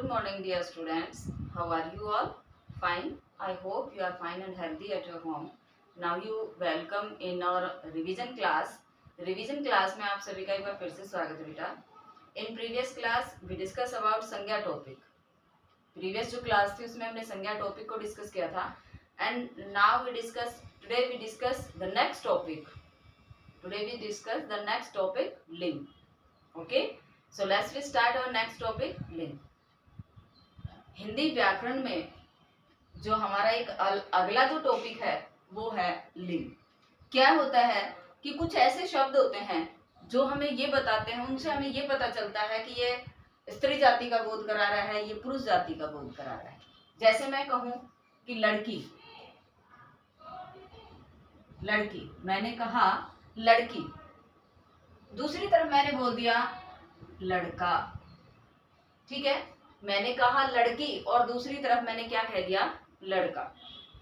Good morning, dear students. How are you all? Fine. I hope you are fine and healthy at your home. Now you welcome in our revision class. Revision class में आप सभी का एक बार फिर से स्वागत है बेटा. In previous class we discuss about संज्ञा topic. Previous जो class थी उसमें हमने संज्ञा topic को discuss किया था. And now today we discuss the next topic. Today we discuss the next topic, लिंग. Okay. So let's start our next topic, लिंग. हिंदी व्याकरण में जो हमारा एक अगला जो टॉपिक है वो है लिंग. क्या होता है कि कुछ ऐसे शब्द होते हैं जो हमें ये बताते हैं, उनसे हमें ये पता चलता है कि ये स्त्री जाति का बोध करा रहा है, ये पुरुष जाति का बोध करा रहा है. जैसे मैं कहूं कि लड़की, लड़की, मैंने कहा लड़की, दूसरी तरफ मैंने बोल दिया लड़का. ठीक है, मैंने कहा लड़की और दूसरी तरफ मैंने क्या कह दिया, लड़का.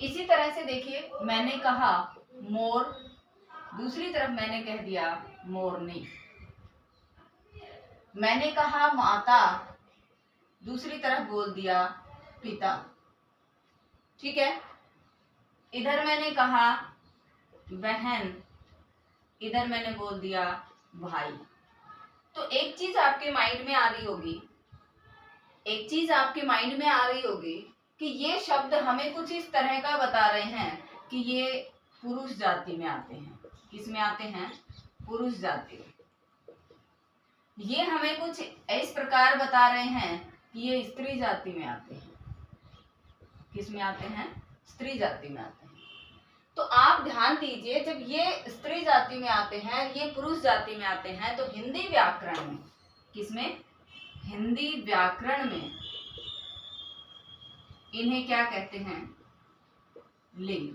इसी तरह से देखिए, मैंने कहा मोर, दूसरी तरफ मैंने कह दिया मोरनी. मैंने कहा माता, दूसरी तरफ बोल दिया पिता. ठीक है, इधर मैंने कहा बहन, इधर मैंने बोल दिया भाई. तो एक चीज आपके माइंड में आ रही होगी, एक चीज आपके माइंड में आ रही होगी कि ये शब्द हमें कुछ इस तरह का बता रहे हैं कि ये पुरुष जाति में आते हैं. किस में आते हैं, पुरुष जाति. ये हमें कुछ इस प्रकार बता रहे हैं कि ये स्त्री जाति में आते हैं. किस में आते हैं, स्त्री जाति में आते हैं. तो आप ध्यान दीजिए, जब ये स्त्री जाति में आते हैं, ये पुरुष जाति में आते हैं, तो हिंदी व्याकरण में, किसमें, हिंदी व्याकरण में इन्हें क्या कहते हैं, लिंग.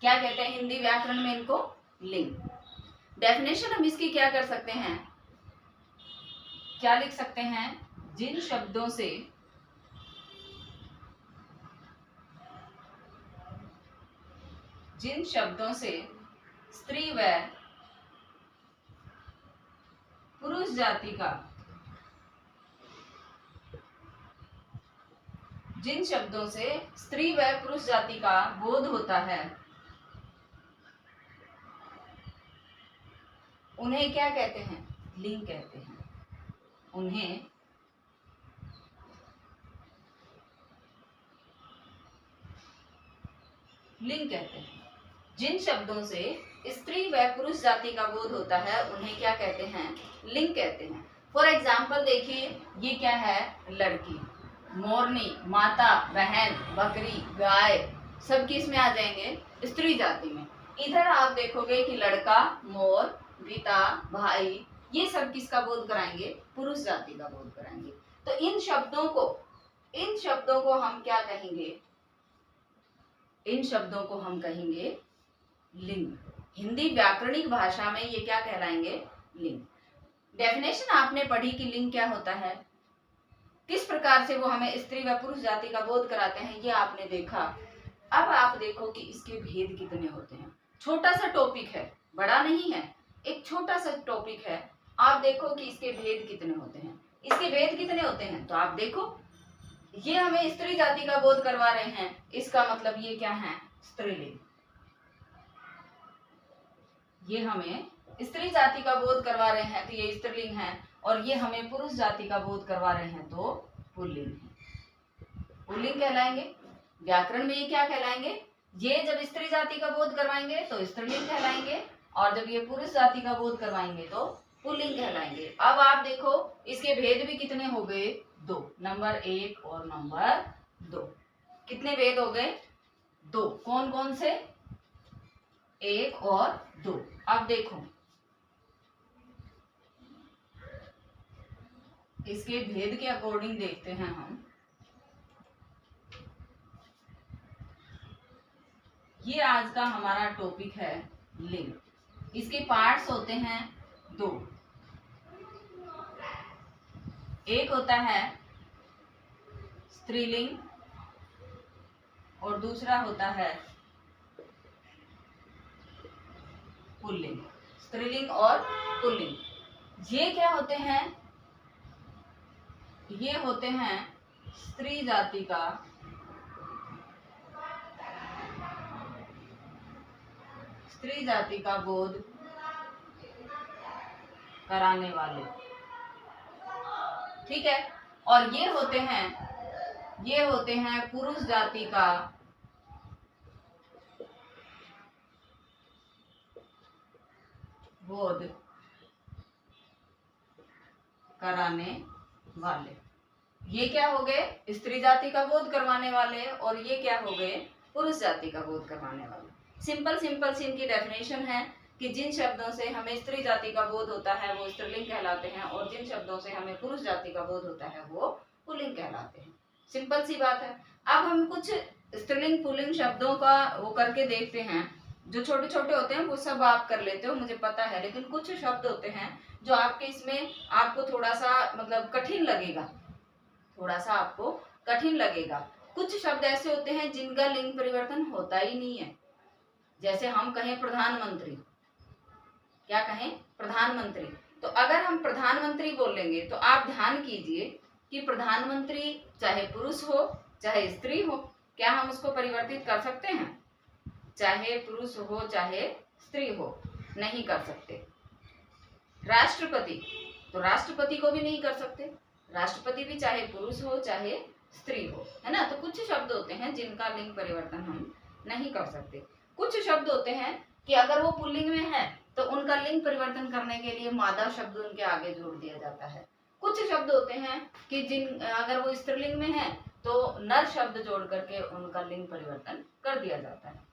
क्या कहते हैं हिंदी व्याकरण में इनको, लिंग. डेफिनेशन हम इसकी क्या कर सकते हैं, क्या लिख सकते हैं, जिन शब्दों से स्त्री व पुरुष जाति का, जिन शब्दों से स्त्री व पुरुष जाति का बोध होता है, उन्हें क्या कहते हैं, लिंग कहते हैं. उन्हें लिंग कहते हैं. जिन शब्दों से स्त्री व पुरुष जाति का बोध होता है उन्हें क्या कहते हैं, लिंग कहते हैं. फॉर एग्जाम्पल देखिए, ये क्या है, लड़की, मोरनी, माता, बहन, बकरी, गाय, सब किस में आ जाएंगे, स्त्री जाति में. इधर आप देखोगे कि लड़का, मोर, पिता, भाई, ये सब किसका बोध कराएंगे, पुरुष जाति का बोध कराएंगे. तो इन शब्दों को हम क्या कहेंगे, इन शब्दों को हम कहेंगे लिंग. हिंदी व्याकरणिक भाषा में ये क्या कहलाएंगे, लिंग. डेफिनेशन आपने पढ़ी कि लिंग क्या होता है, किस प्रकार से वो हमें स्त्री व पुरुष जाति का बोध कराते हैं, ये आपने देखा. अब आप देखो कि इसके भेद कितने होते हैं. छोटा सा टॉपिक है, बड़ा नहीं है, एक छोटा सा टॉपिक है. आप देखो कि इसके भेद कितने होते हैं. इसके भेद कितने होते हैं, तो आप देखो, ये हमें स्त्री जाति का बोध करवा रहे हैं, इसका मतलब ये क्या है, स्त्रीलिंग. ये हमें स्त्री जाति का बोध करवा रहे हैं तो ये स्त्रीलिंग है, और ये हमें पुरुष जाति का बोध करवा रहे हैं तो पुल्लिंग है. पुल्लिंग कहलाएंगे. व्याकरण में ये क्या कहलाएंगे, ये जब स्त्री जाति का बोध करवाएंगे तो स्त्रीलिंग कहलाएंगे, और जब ये पुरुष जाति का बोध करवाएंगे तो पुल्लिंग कहलाएंगे. अब आप देखो इसके भेद भी कितने हो गए, 2. नंबर 1 और नंबर 2. कितने भेद हो गए, 2. कौन कौन से, 1 और 2. अब देखो इसके भेद के अकॉर्डिंग देखते हैं हम. ये आज का हमारा टॉपिक है लिंग. इसके पार्ट्स होते हैं 2. एक होता है स्त्रीलिंग और दूसरा होता है पुल्लिंग. स्त्रीलिंग और पुल्लिंग ये क्या होते हैं, ये होते हैं स्त्री जाति का बोध कराने वाले, ठीक है। और ये होते हैं पुरुष जाति का बोध कराने वाले। ये क्या हो गए? स्त्री जाति का बोध करवाने वाले, और ये क्या हो गए? पुरुष जाति का बोध करवाने वाले। सिंपल सी इनकी डेफिनेशन है कि जिन शब्दों से हमें स्त्री जाति का बोध होता है वो स्त्रीलिंग कहलाते हैं, और जिन शब्दों से हमें पुरुष जाति का बोध होता है वो पुल्लिंग कहलाते हैं। सिंपल सी बात है। अब हम कुछ स्त्रीलिंग पुल्लिंग शब्दों का वो करके देखते हैं। जो छोटे छोटे होते हैं वो सब आप कर लेते हो, मुझे पता है, लेकिन कुछ शब्द होते हैं जो आपके इसमें आपको थोड़ा सा मतलब कठिन लगेगा, कुछ शब्द ऐसे होते हैं जिनका लिंग परिवर्तन होता ही नहीं है। जैसे हम कहें प्रधानमंत्री, क्या कहें? प्रधानमंत्री। तो अगर हम प्रधानमंत्री बोलेंगे तो आप ध्यान कीजिए कि प्रधानमंत्री चाहे पुरुष हो चाहे स्त्री हो, क्या हम उसको परिवर्तित कर सकते हैं? चाहे पुरुष हो चाहे स्त्री हो, नहीं कर सकते। राष्ट्रपति, तो राष्ट्रपति को भी नहीं कर सकते, राष्ट्रपति भी चाहे पुरुष हो चाहे स्त्री हो, है ना। तो कुछ शब्द होते हैं जिनका लिंग परिवर्तन हम नहीं कर सकते। कुछ शब्द होते हैं कि अगर वो पुल्लिंग में है तो उनका लिंग परिवर्तन करने के लिए मादा शब्द उनके आगे जोड़ दिया जाता है। कुछ शब्द होते हैं कि अगर वो स्त्रीलिंग में है तो नर शब्द जोड़ करके उनका लिंग परिवर्तन कर दिया जाता है।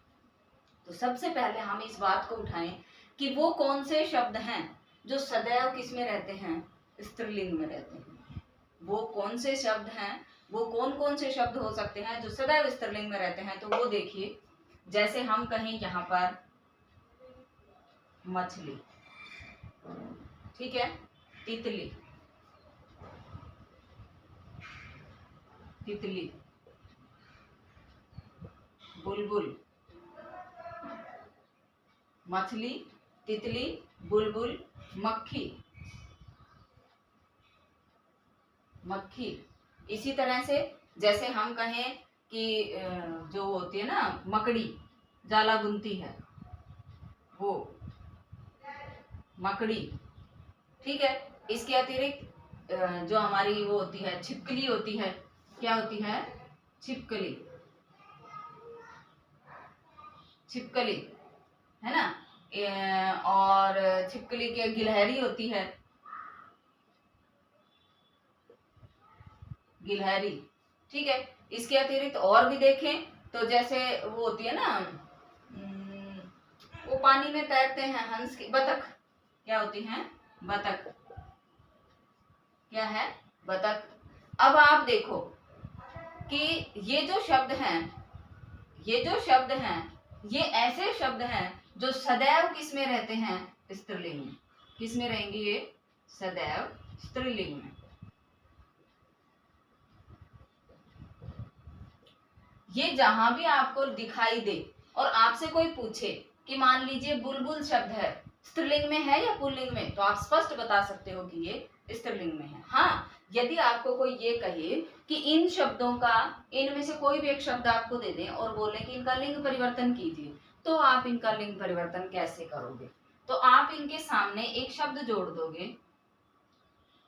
तो सबसे पहले हम इस बात को उठाएं कि वो कौन से शब्द हैं जो सदैव किस में रहते हैं? स्त्रीलिंग में रहते हैं। वो कौन से शब्द हैं, वो कौन कौन से शब्द हो सकते हैं जो सदैव स्त्रीलिंग में रहते हैं? तो वो देखिए, जैसे हम कहें यहाँ पर मछली, ठीक है, तितली, बुलबुल, मछली, तितली, बुलबुल, मक्खी। इसी तरह से जैसे हम कहें कि जो होती है ना मकड़ी, जाला बुनती है, वो मकड़ी, ठीक है। इसके अतिरिक्त जो हमारी वो होती है छिपकली होती है, क्या होती है? छिपकली, है ना। और छिपकली के गिलहरी होती है, ठीक है। इसके अतिरिक्त और भी देखें तो जैसे वो होती है ना, वो पानी में तैरते हैं हंस की, बतख, क्या होती हैं? बतख, क्या है? बतख। अब आप देखो कि ये जो शब्द हैं ये ऐसे शब्द हैं जो सदैव किस में रहते हैं? स्त्रीलिंग में। किस में रहेंगे ये? सदैव स्त्रीलिंग में। ये जहां भी आपको दिखाई दे और आपसे कोई पूछे कि मान लीजिए बुलबुल शब्द है, स्त्रीलिंग में है या पुल्लिंग में, तो आप स्पष्ट बता सकते हो कि ये स्त्रीलिंग में है। हाँ, यदि आपको कोई ये कहे कि इन शब्दों का, इनमें से कोई भी एक शब्द आपको दे दें और बोले कि इनका लिंग परिवर्तन कीजिए, तो आप इनका लिंग परिवर्तन कैसे करोगे? तो आप इनके सामने एक शब्द जोड़ दोगे,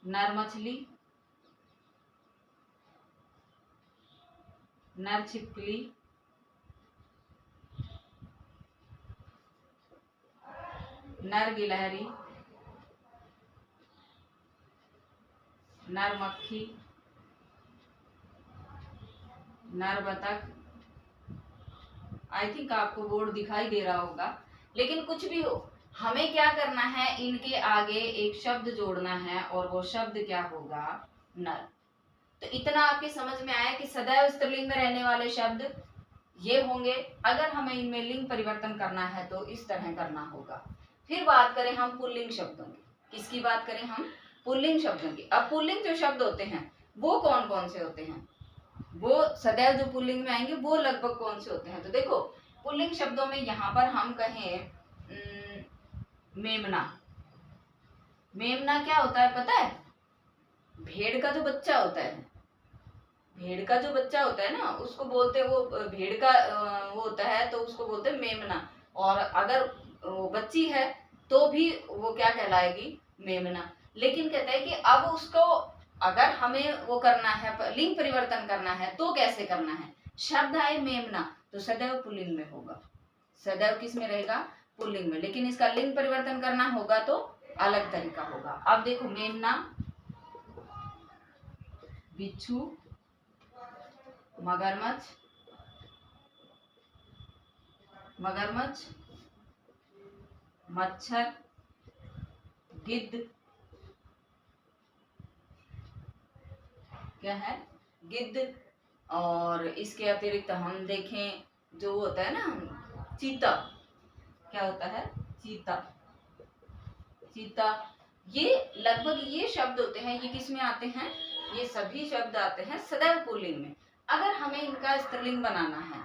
नर मछली, नर छिपकली, नर गिलहरी, नर मक्खी, नर बतख। आई थिंक आपको बोर्ड दिखाई दे रहा होगा, लेकिन कुछ भी हो, हमें क्या करना है? इनके आगे एक शब्द जोड़ना है और वो शब्द क्या होगा? नर। तो इतना आपके समझ में आया कि सदैव स्त्रीलिंग में रहने वाले शब्द ये होंगे। अगर हमें इनमें लिंग परिवर्तन करना है तो इस तरह करना होगा। फिर बात करें हम पुल्लिंग शब्दों की। किसकी बात करें हम? पुल्लिंग शब्दों की। अब पुल्लिंग जो शब्द होते हैं वो कौन कौन से होते हैं? वो सदैव जो पुल्लिंग में आएंगे वो लगभग कौन से होते हैं? तो देखो, पुल्लिंग शब्दों में यहाँ पर हम कहें मेमना। मेमना क्या होता है पता है? भेड़ का जो बच्चा होता है, भेड़ का जो बच्चा होता है ना, उसको बोलते हैं, वो भेड़ का वो होता है तो उसको बोलते हैं मेमना। और अगर वो बच्ची है तो भी वो क्या कहलाएगी, मेमना। लेकिन कहते हैं कि अब उसको अगर हमें वो करना है, लिंग परिवर्तन करना है, तो कैसे करना है। शब्द आए मेमना तो सदैव पुल्लिंग में होगा, सदैव किस में रहेगा, पुल्लिंग में। लेकिन इसका लिंग परिवर्तन करना होगा तो अलग तरीका होगा। अब देखो, मेमना, बिच्छू, मगरमच्छ, मगरमच्छ, मच्छर, गिद्ध, क्या है, गिद्ध। और इसके अतिरिक्त हम देखें जो होता है ना, चीता, क्या होता है, चीता, चीता। ये लगभग ये शब्द होते हैं, ये किस में आते हैं, ये सभी शब्द आते हैं सदैव पुल्लिंग में। अगर हमें इनका स्त्रीलिंग बनाना है,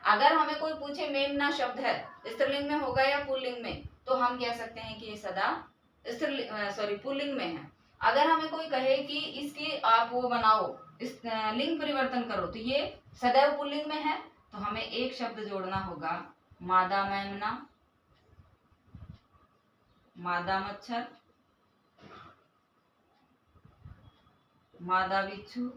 अगर हमें कोई पूछे मेमना शब्द है स्त्रीलिंग में होगा या पुल्लिंग में, तो हम कह सकते हैं कि ये सदा पुल्लिंग में है। अगर हमें कोई कहे कि इसकी आप वो बनाओ, इस लिंग परिवर्तन करो, तो ये सदैव पुल्लिंग में है, तो हमें एक शब्द जोड़ना होगा, मादा मेमना, मादा मच्छर, मादा बिच्छू।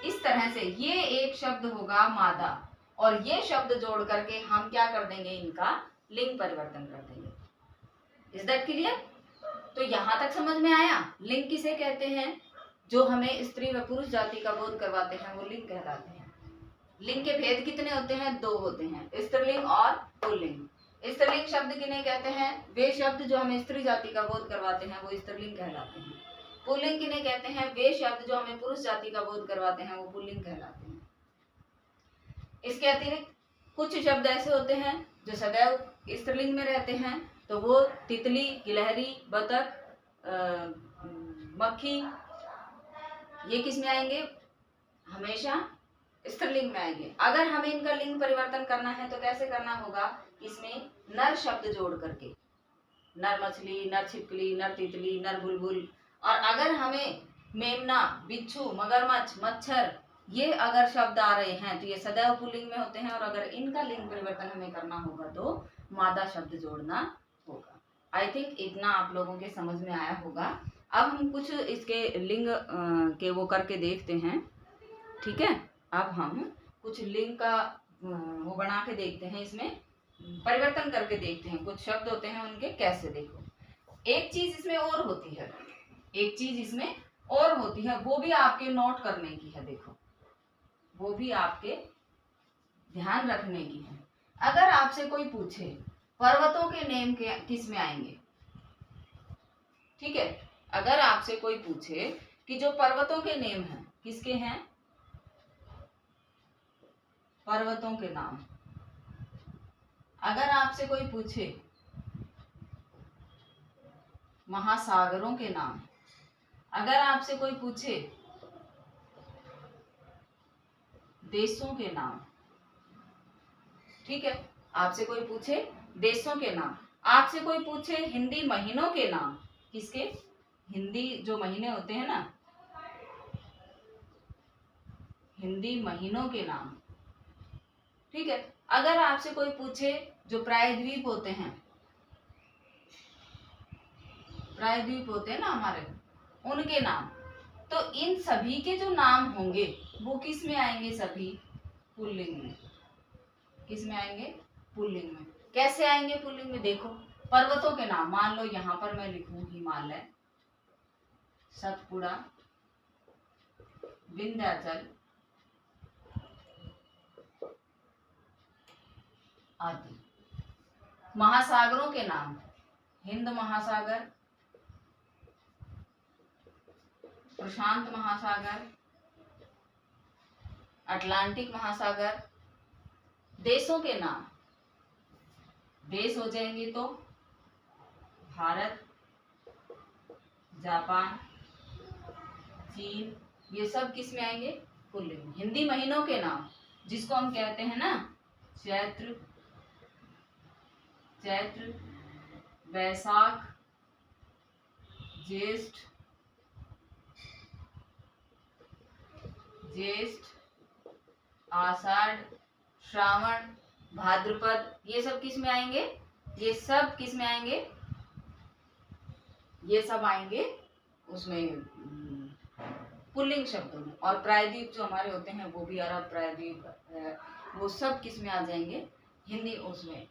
इस तरह से ये एक शब्द होगा मादा, और ये शब्द जोड़ करके हम क्या कर देंगे, इनका लिंग परिवर्तन कर देंगे। Is that clear? तो यहां तक समझ में आया। लिंग किसे कहते हैं, जो हमें स्त्री व पुरुष जाति का बोध करवाते हैं, वो लिंग कहलाते हैं। लिंग के भेद कितने होते हैं, दो होते हैं, स्त्रीलिंग और पुल्लिंग। स्त्रीलिंग शब्द किन्हें कहते हैं, वे शब्द जो हमें स्त्री जाति का बोध करवाते हैं, वो स्त्रीलिंग कहलाते हैं। पुल्लिंग किन्हें कहते हैं, वे शब्द जो हमें पुरुष जाति का बोध करवाते हैं, वो पुल्लिंग कहलाते हैं। इसके अतिरिक्त कुछ शब्द ऐसे होते हैं जो सदैव स्त्रीलिंग में रहते हैं, तो वो तितली, गिलहरी, बतख, मक्खी, ये किस में आएंगे, हमेशा स्त्रीलिंग में आएंगे। अगर हमें इनका लिंग परिवर्तन करना है तो कैसे करना होगा, इसमें नर शब्द जोड़ करके, नर मछली, नर छिपकली, नर तितली, नर बुलबुल। और अगर हमें मेमना, बिच्छू, मगरमच्छ, मच्छर, ये अगर शब्द आ रहे हैं तो ये सदैव पुल्लिंग में होते हैं। और अगर इनका लिंग परिवर्तन हमें करना होगा तो मादा शब्द जोड़ना होगा। आई थिंक इतना आप लोगों के समझ में आया होगा। अब हम कुछ इसके लिंग के वो करके देखते हैं, ठीक है। अब हम कुछ लिंग का वो बना के देखते हैं, इसमें परिवर्तन करके देखते हैं। कुछ शब्द होते हैं उनके कैसे, देखो एक चीज इसमें और होती है, एक चीज इसमें और होती है, वो भी आपके नोट करने की है। देखो वो भी आपके ध्यान रखने की है। अगर आपसे कोई पूछे पर्वतों के नेम के किस में आएंगे, ठीक है, अगर आपसे कोई पूछे कि जो पर्वतों के नेम हैं किसके हैं, पर्वतों के नाम। अगर आपसे कोई पूछे महासागरों के नाम, अगर आपसे कोई पूछे देशों के नाम, ठीक है, आपसे कोई पूछे देशों के नाम, आपसे कोई पूछे हिंदी महीनों के नाम, किसके, हिंदी जो महीने होते हैं ना, हिंदी महीनों के नाम, ठीक है। अगर आपसे कोई पूछे जो प्रायद्वीप होते हैं, प्रायद्वीप होते हैं ना हमारे, उनके नाम, तो इन सभी के जो नाम होंगे वो किस में आएंगे, सभी पुल्लिंग में। किस में आएंगे, पुल्लिंग में। कैसे आएंगे पुल्लिंग में, देखो पर्वतों के नाम, मान लो यहां पर मैं लिखूं हिमालय, सतपुड़ा, विंध्याचल आदि। महासागरों के नाम, हिंद महासागर, प्रशांत महासागर, अटलांटिक महासागर। देशों के नाम, देश हो जाएंगे तो भारत, जापान, चीन, ये सब किस में आएंगे, पुल्लिंग में। हिंदी महीनों के नाम, जिसको हम कहते हैं ना चैत्र, वैशाख, ज्येष्ठ, आषाढ़, श्रावण, भाद्रपद, ये सब किस में आएंगे? ये सब किस में आएंगे? ये सब आएंगे उसमें पुल्लिंग शब्दों में। और प्रायद्वीप जो हमारे होते हैं वो भी अरब प्रायद्वीप, वो सब किस में आ जाएंगे? हिंदी उसमें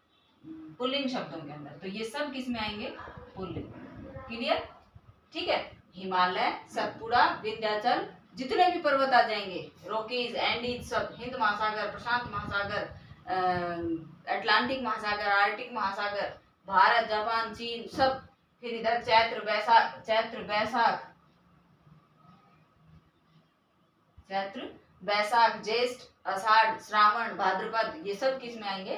पुल्लिंग शब्दों के अंदर। तो ये सब किस में आएंगे? पुल्लिंग। क्लियर? ठीक है। हिमालय, सतपुड़ा, विंध्याचल, जितने भी पर्वत आ जाएंगे, रॉकीज, एंडीज, सब, हिंद महासागर, प्रशांत महासागर, अटलांटिक महासागर, आर्कटिक महासागर, भारत, जापान, चीन, सब। फिर इधर चैत्र, बैसाख, ज्येष्ठ, आषाढ़, श्रावण, भाद्रपद, ये सब किस में आएंगे?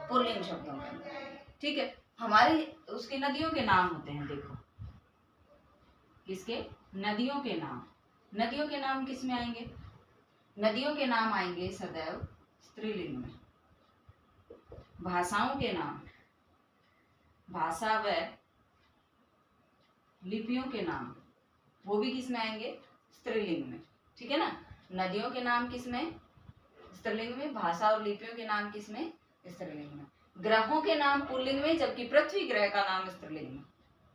पुल्लिंग शब्दों में। ठीक है। हमारे उसके नदियों के नाम होते हैं, देखो किसके? नदियों के नाम। नदियों के नाम किस में आएंगे? नदियों के नाम आएंगे सदैव स्त्रीलिंग में। भाषाओं के नाम, भाषा व लिपियों के नाम, वो भी किस में आएंगे? स्त्रीलिंग में। ठीक है ना? नदियों के नाम किस में? स्त्रीलिंग में। भाषा और लिपियों के नाम किस में? स्त्रीलिंग में। ग्रहों के नाम पुल्लिंग में, जबकि पृथ्वी ग्रह का नाम स्त्रीलिंग में।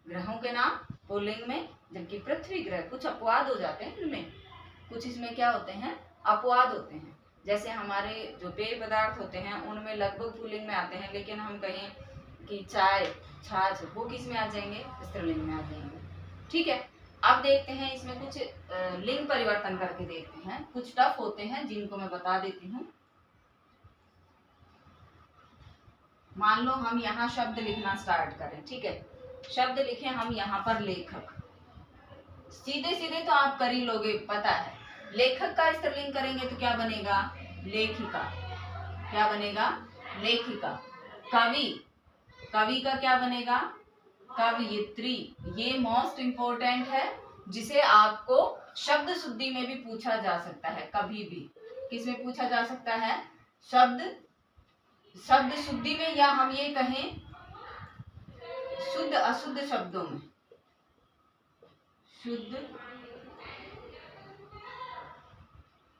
ग्रहों के नाम पुल्लिंग में, जबकि पृथ्वी ग्रह, कुछ अपवाद हो जाते हैं इनमें, कुछ इसमें क्या होते हैं? अपवाद होते हैं। जैसे हमारे जो पेय पदार्थ होते हैं उनमें लगभग पुल्लिंग में आते हैं, लेकिन हम कहें कि चाय, छाछ, वो किस में आ जाएंगे? स्त्रीलिंग में आ जाएंगे। ठीक है। अब देखते हैं इसमें कुछ लिंग परिवर्तन करके देखते हैं। कुछ टफ होते हैं जिनको मैं बता देती हूँ। मान लो हम यहाँ शब्द लिखना स्टार्ट करें। ठीक है। शब्द लिखे हम यहाँ पर लेखक। सीधे सीधे तो आप कर ही लोगे, पता है। लेखक का स्त्रीलिंग करेंगे तो क्या बनेगा? लेखिका। क्या बनेगा? लेखिका। कवि, कवि का क्या बनेगा? कवयित्री। ये मोस्ट इंपोर्टेंट है, जिसे आपको शब्द शुद्धि में भी पूछा जा सकता है, कभी भी। किसमें पूछा जा सकता है? शब्द शुद्धि में, या हम ये कहें शुद्ध अशुद्ध शब्दों में। शुद्ध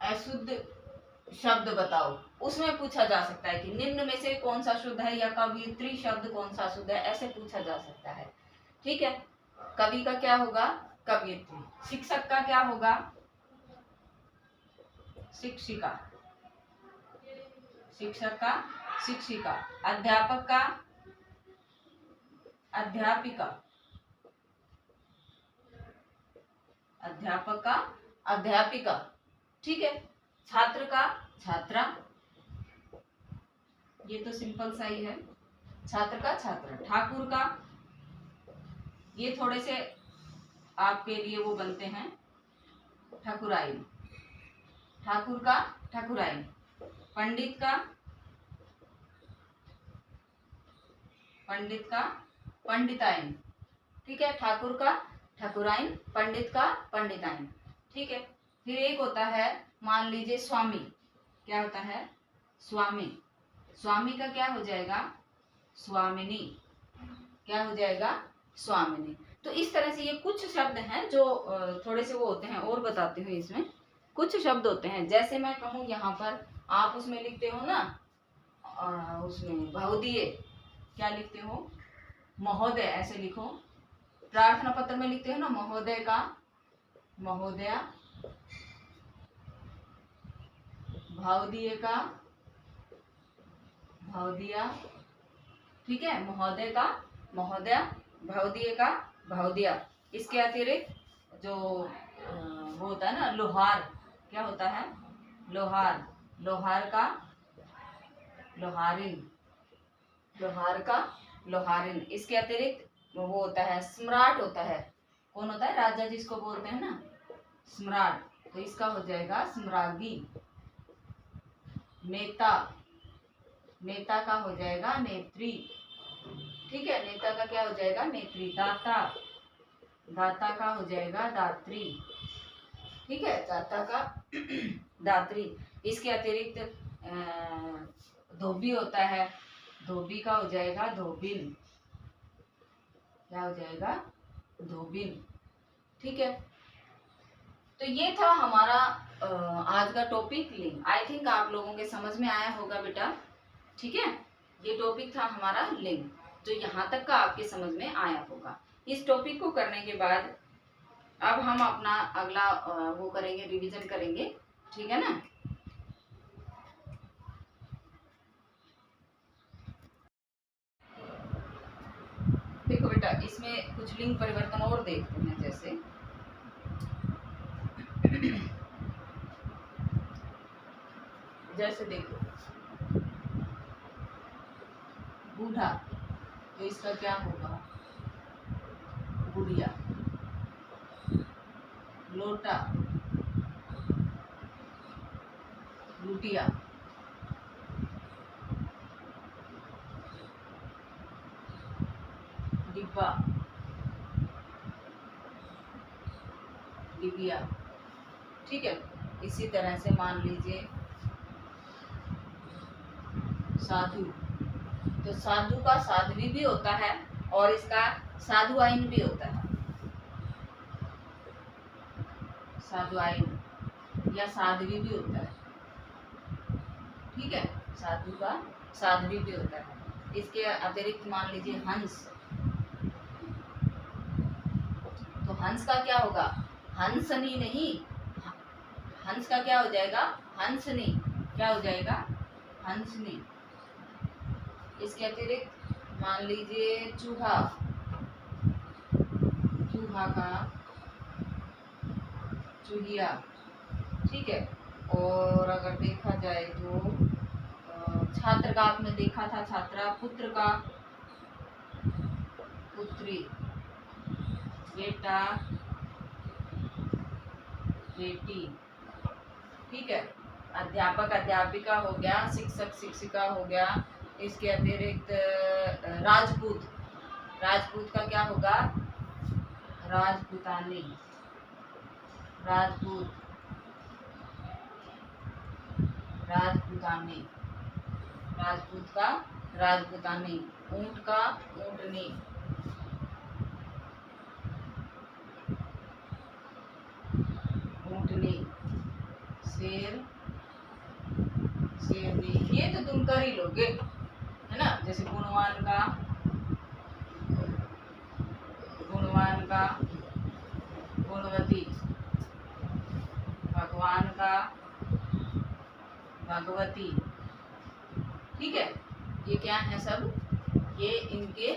अशुद्ध शब्द बताओ, उसमें पूछा जा सकता है कि निम्न में से कौन सा शुद्ध है, या कवयित्री शब्द कौन सा शुद्ध है, ऐसे पूछा जा सकता है। ठीक है। कवि का क्या होगा? कवयित्री। शिक्षक का क्या होगा? शिक्षिका। शिक्षक का शिक्षिका। अध्यापक का अध्यापिका। अध्यापक का अध्यापिका। ठीक है। छात्र का छात्रा। ये तो सिंपल सा ही है, छात्र का छात्रा। ठाकुर का, ये थोड़े से आपके लिए वो बनते हैं, ठाकुराइन। ठाकुर का ठाकुराइन। पंडित का पंडिताइन। ठीक है। ठाकुर का ठाकुराइन, पंडित का पंडिताइन। ठीक है। फिर एक होता है, मान लीजिए स्वामी। क्या होता है? स्वामी। स्वामी का क्या हो जाएगा? स्वामिनी। क्या हो जाएगा? स्वामिनी। तो इस तरह से ये कुछ शब्द हैं जो थोड़े से वो होते हैं। और बताती हूँ, इसमें कुछ शब्द होते हैं, जैसे मैं कहूँ यहाँ पर, आप उसमें लिखते हो ना, उसमें बहुदीय, क्या लिखते हो? महोदय, ऐसे लिखो। प्रार्थना पत्र में लिखते हो ना, महोदय का महोदया, भावदीय का भावदिया। ठीक है। महोदय का महोदया, भावदीय का भावदिया। इसके अतिरिक्त जो वो होता है ना, लोहार, क्या होता है? लोहार। लोहार का लोहारिन। लोहार का लोहारिन। इसके अतिरिक्त वो होता है सम्राट होता है। कौन होता है? राजा जिसको बोलते हैं ना, सम्राट। तो इसका हो जाएगा सम्राज्ञी। नेता, नेता का हो जाएगा नेत्री। ठीक है। नेता का क्या हो जाएगा? नेत्री। दाता, दाता का हो जाएगा दात्री। ठीक है। दाता का दात्री। इसके अतिरिक्त धोबी होता है, धोबी का हो जाएगा धोबिन। क्या हो जाएगा? धोबिन। ठीक है, तो ये था हमारा आज का टॉपिक लिंक। आई थिंक आप लोगों के समझ में आया होगा बेटा। ठीक है, ये टॉपिक था हमारा लिंक, जो यहाँ तक का आपके समझ में आया होगा। इस टॉपिक को करने के बाद अब हम अपना अगला वो करेंगे, रिवीजन करेंगे। ठीक है ना। देखो बेटा, इसमें कुछ लिंग परिवर्तन और देखते हैं। जैसे देखो, बूढ़ा, तो इसका क्या होगा? बुढ़िया। लोटा, लुटिया। डिब्बा, डिबिया। ठीक है, इसी तरह से मान लीजिए साधु, तो साधु का साध्वी भी होता है और इसका साधुआइन भी होता है। साधुआइन या साध्वी भी होता है। ठीक है, साधु का साध्वी भी होता है। इसके अतिरिक्त मान लीजिए हंस, तो हंस का क्या होगा? हंसनी नहीं, हंस का क्या हो जाएगा? हंसनी। क्या हो जाएगा? हंसनी। इसके अतिरिक्त मान लीजिए चूहा, चूहा का चूहिया। ठीक है, और अगर देखा जाए तो छात्र का आपने देखा था, छात्रा। पुत्र का पुत्री, बेटा बेटी। ठीक है, अध्यापक अध्यापिका हो गया, शिक्षक शिक्षिका हो गया। इसके अतिरिक्त राजपूत, राजपूत का क्या होगा? राजपूतानी, राजपूत, राजपूतानी, राजपूत का राजपूतानी। ऊंट का ऊंटनी, ऊंटनी। शेर, शेरनी। ये तो तुम कर ही लोगे, है ना। जैसे गुणवान का गुणवती, भगवान का भगवती। ठीक है, ये क्या है सब? ये इनके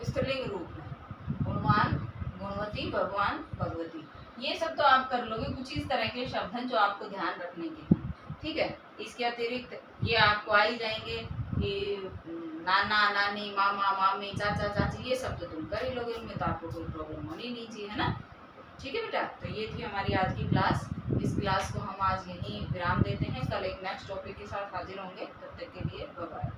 स्त्रीलिंग रूप है। गुणवान, गुणवती, भगवान, भगवती। ये सब तो आप कर लोगे। कुछ इस तरह के शब्द हैं जो आपको ध्यान रखने के हैं। ठीक है, इसके अतिरिक्त ये आपको आ ही जाएंगे कि नाना नानी, मामा मामी, चाचा चाची। ये सब तो तुम कर ही लोगे, इनमें तो आपको कोई प्रॉब्लम होनी नहीं चाहिए, है ना। ठीक है बेटा, तो ये थी हमारी आज की क्लास। इस क्लास को हम आज यहीं विराम देते हैं। कल एक नेक्स्ट टॉपिक के साथ हाजिर होंगे। तब तक के लिए बाय बाय।